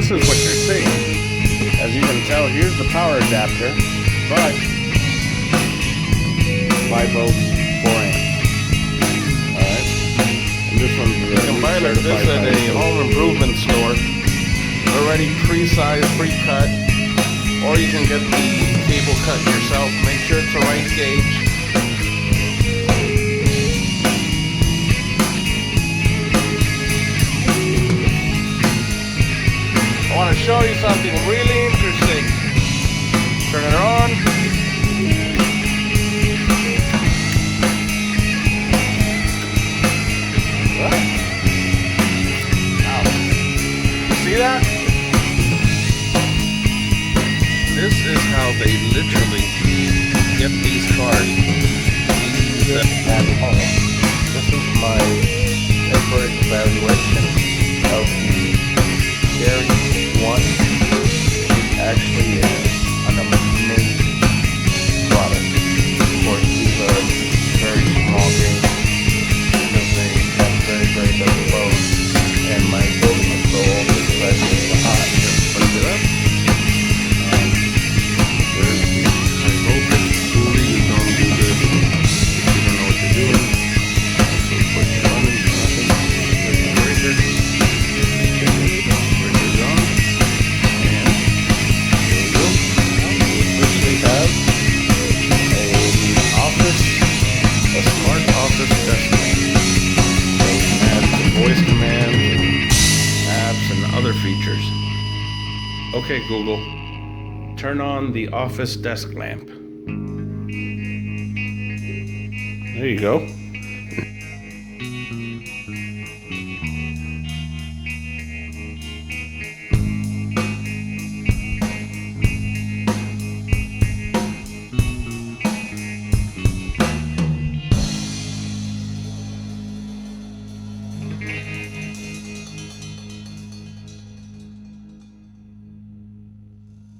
this is what you're seeing. As you can tell, here's the power adapter, but 5 volts, 4 amps. Alright. And this one's You can buy like this at a home improvement store. Already pre-sized, pre-cut. Or you can get the cable cut yourself. Make sure it's the right gauge. I want to show you something really interesting. Turn it on. See that? This is how they literally get these cars at home. This is my paper evaluation of the Series 1. It actually is an amazing product. Of course, these are very small games because they have very little load. And my building is so old, this is actually hot. Just put it up. There's the high voltage. Truly, you don't do this if you don't know what you're doing. So push it on and do nothing. There's the breaker. Breaker's on. And there we go. We officially have a smart office desk lamp. So we can add some voice commands, apps, and other features. Okay, Google, turn on the office desk lamp. There you go.